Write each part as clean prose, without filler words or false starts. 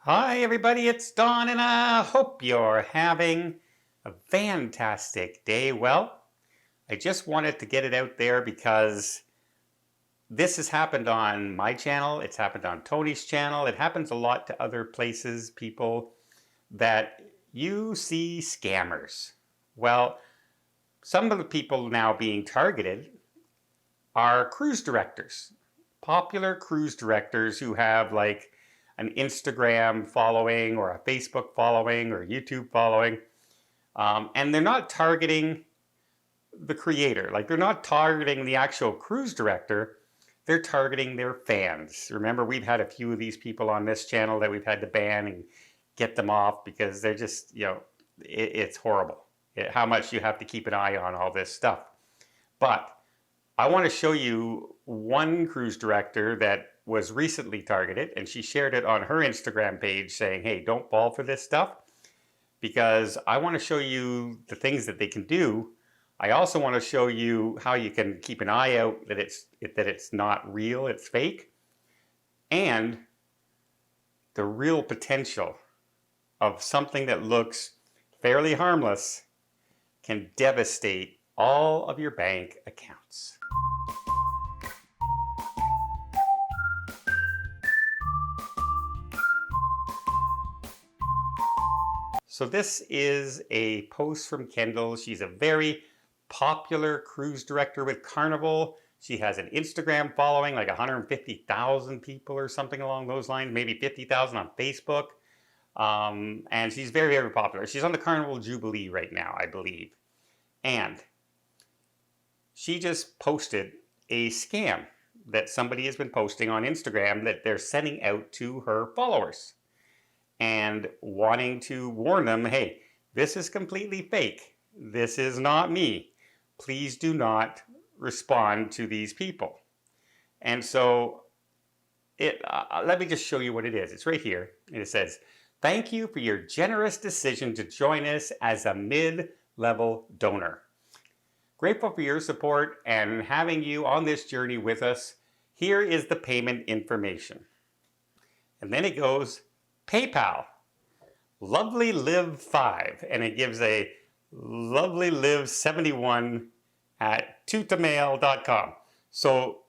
Hi, everybody, it's Don, and I hope you're having a fantastic day. Well, I just wanted to get it out there because this has happened on my channel, it's happened on Tony's channel, it happens a lot to other places, people, that you see scammers. Well, some of the people now being targeted are cruise directors, popular cruise directors who have like an Instagram following or a Facebook following or YouTube following. And they're not targeting the creator. Like they're not targeting the actual cruise director. They're targeting their fans. Remember, we've had a few of these people on this channel that we've had to ban and get them off because they're just, it's horrible how much you have to keep an eye on all this stuff. But I want to show you one cruise director that was recently targeted, and she shared it on her Instagram page saying, hey, don't fall for this stuff, because I want to show you the things that they can do. I also want to show you how you can keep an eye out that it's not real, it's fake, and the real potential of something that looks fairly harmless can devastate all of your bank accounts. So this is a post from Kendall. She's a very popular cruise director with Carnival. She has an Instagram following, like 150,000 people or something along those lines, maybe 50,000 on Facebook. And she's very, very popular. She's on the Carnival Jubilee right now, I believe. And she just posted a scam that somebody has been posting on Instagram that they're sending out to her followers and wanting to warn them, hey, this is completely fake. This is not me. Please do not respond to these people. And so let me just show you what it is. It's right here. And it says, thank you for your generous decision to join us as a mid-level donor. Grateful for your support and having you on this journey with us. Here is the payment information. And then it goes, PayPal, Lovely Live 5, and it gives a Lovely Live 71 at tutamail.com. So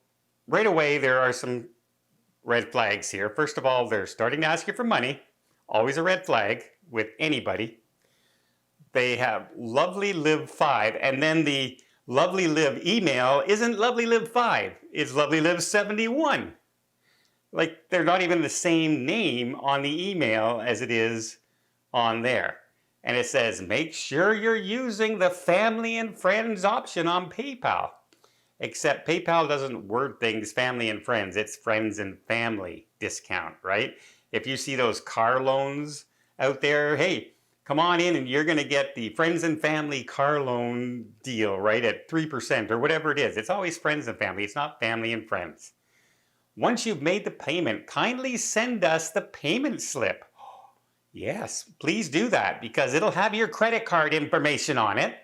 right away there are some red flags here. First of all, they're starting to ask you for money, always a red flag with anybody. They have Lovely Live 5, and then the Lovely Live email isn't Lovely Live 5, it's Lovely Live 71. Like, they're not even the same name on the email as it is on there. And it says, make sure you're using the family and friends option on PayPal. Except PayPal doesn't word things family and friends. It's friends and family discount, right? If you see those car loans out there, hey, come on in and you're going to get the friends and family car loan deal, right, at 3% or whatever it is. It's always friends and family. It's not family and friends. Once you've made the payment, kindly send us the payment slip. Yes, please do that because it'll have your credit card information on it.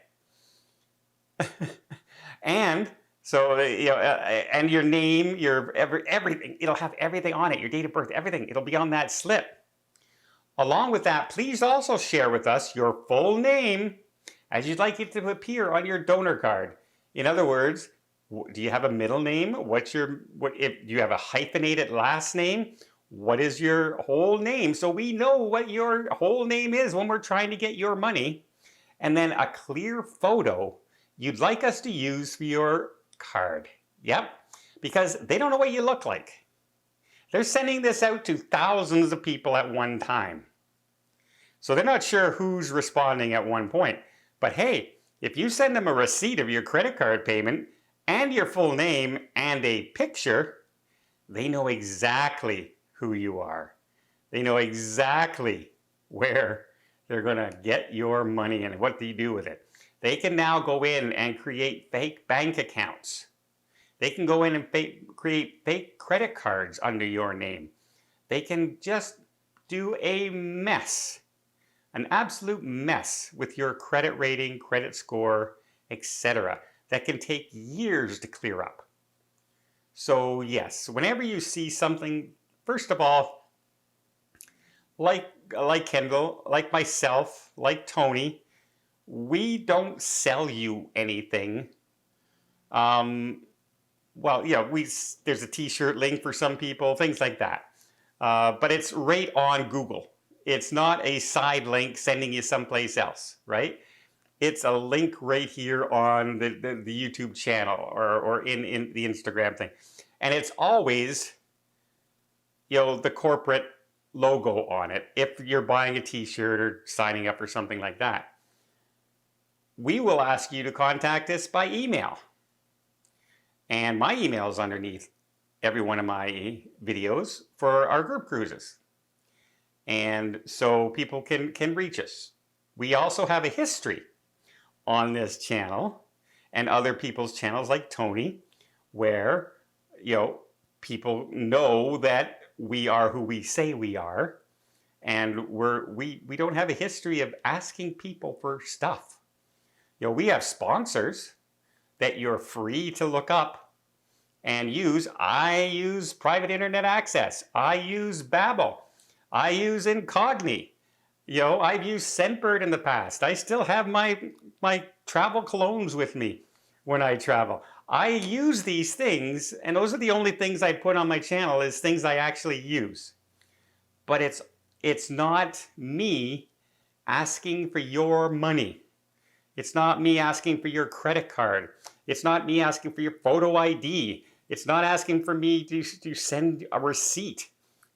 And so, and your name, your everything. It'll have everything on it, your date of birth, everything. It'll be on that slip. Along with that, please also share with us your full name as you'd like it to appear on your donor card. In other words, do you have a middle name? Do you have a hyphenated last name? What is your whole name? So we know what your whole name is when we're trying to get your money. And then a clear photo you'd like us to use for your card. Yep, because they don't know what you look like. They're sending this out to thousands of people at one time. So they're not sure who's responding at one point. But hey, if you send them a receipt of your credit card payment and your full name and a picture, they know exactly who you are. They know exactly where they're going to get your money and what do you do with it. They can now go in and create fake bank accounts. They can go in and create fake credit cards under your name. They can just do a mess, an absolute mess with your credit rating, credit score, etc. that can take years to clear up. So yes, whenever you see something, first of all, like Kendall, like myself, like Tony, we don't sell you anything. Um, well, there's a T-shirt link for some people, things like that. But it's right on Google. It's not a side link sending you someplace else, right? It's a link right here on the YouTube channel or in the Instagram thing. And it's always, the corporate logo on it if you're buying a t-shirt or signing up or something like that. We will ask you to contact us by email. And my email is underneath every one of my videos for our group cruises. And so people can reach us. We also have a history on this channel and other people's channels like Tony, where, people know that we are who we say we are, and we don't have a history of asking people for stuff. We have sponsors that you're free to look up and use. I use private internet access. I use Babbel. I use Incogni. I've used Scentbird in the past. I still have my travel colognes with me when I travel. I use these things, and those are the only things I put on my channel is things I actually use. But it's not me asking for your money. It's not me asking for your credit card. It's not me asking for your photo ID. It's not asking for me to send a receipt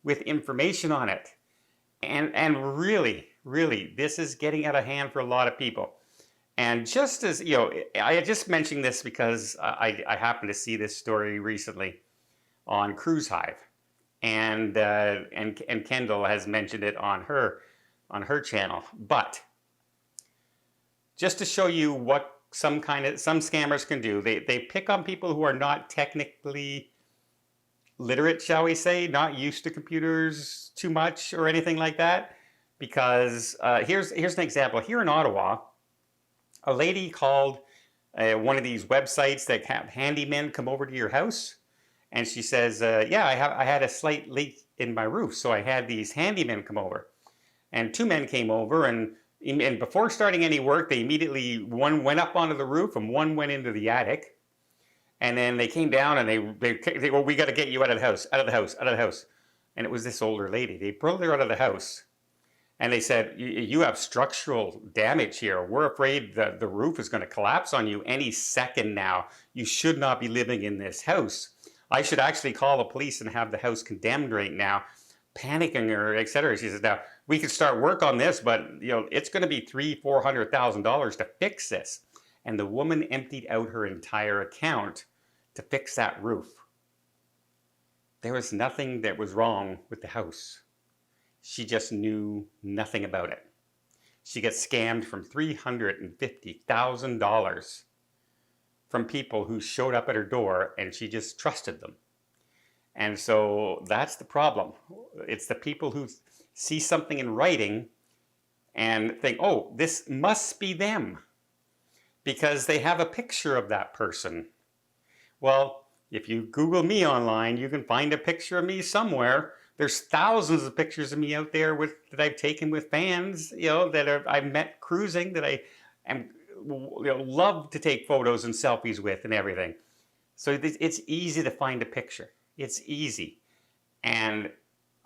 with information on it. And really, this is getting out of hand for a lot of people. And just as, I just mentioned this because I happened to see this story recently on Cruise Hive. And Kendall has mentioned it on her channel. But just to show you what some scammers can do, they pick on people who are not technically literate, shall we say, not used to computers too much or anything like that. Because here's an example. Here in Ottawa, a lady called one of these websites that have handymen come over to your house, and she says, yeah, I had a slight leak in my roof, so I had these handymen come over. And 2 men came over, and before starting any work, they immediately, one went up onto the roof and one went into the attic. And then they came down and they well, we got to get you out of the house, out of the house, out of the house. And it was this older lady. They pulled her out of the house. And they said, you have structural damage here. We're afraid that the roof is going to collapse on you any second now. You should not be living in this house. I should actually call the police and have the house condemned right now. Panicking her, etc. She says, now, we could start work on this, but it's going to be $300,000-$400,000 to fix this. And the woman emptied out her entire account to fix that roof. There was nothing that was wrong with the house. She just knew nothing about it. She gets scammed from $350,000 from people who showed up at her door, and she just trusted them. And so that's the problem. It's the people who see something in writing and think, oh, this must be them, because they have a picture of that person. Well, if you Google me online, you can find a picture of me somewhere. There's thousands of pictures of me out there that I've taken with fans, that I've met cruising, that I am love to take photos and selfies with and everything. So it's easy to find a picture. It's easy. And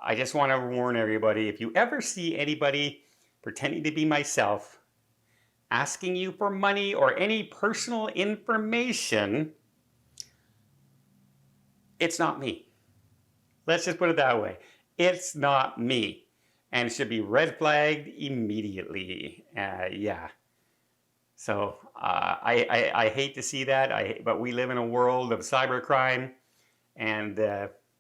I just want to warn everybody, if you ever see anybody pretending to be myself, asking you for money or any personal information, it's not me. Let's just put it that way. It's not me. And it should be red flagged immediately. Yeah. So I hate to see that, but we live in a world of cybercrime. And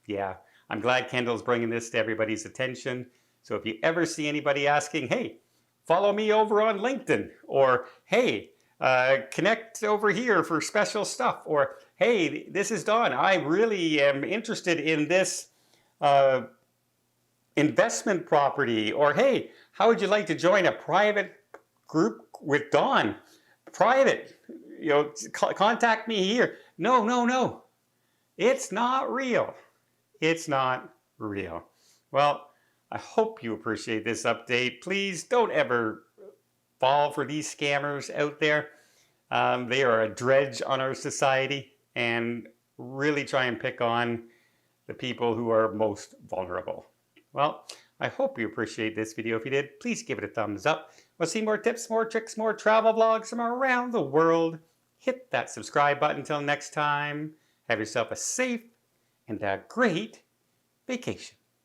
yeah, I'm glad Kendall's bringing this to everybody's attention. So if you ever see anybody asking, hey, follow me over on LinkedIn, or hey, connect over here for special stuff, or hey, this is Don. I really am interested in this investment property, or hey, how would you like to join a private group with Don? Private, contact me here. No. It's not real. It's not real. Well, I hope you appreciate this update. Please don't ever fall for these scammers out there. They are a dredge on our society and really try and pick on the people who are most vulnerable. Well, I hope you appreciate this video. If you did, please give it a thumbs up. Want to see more tips, more tricks, more travel vlogs from around the world? Hit that subscribe button. Until next time, have yourself a safe and a great vacation.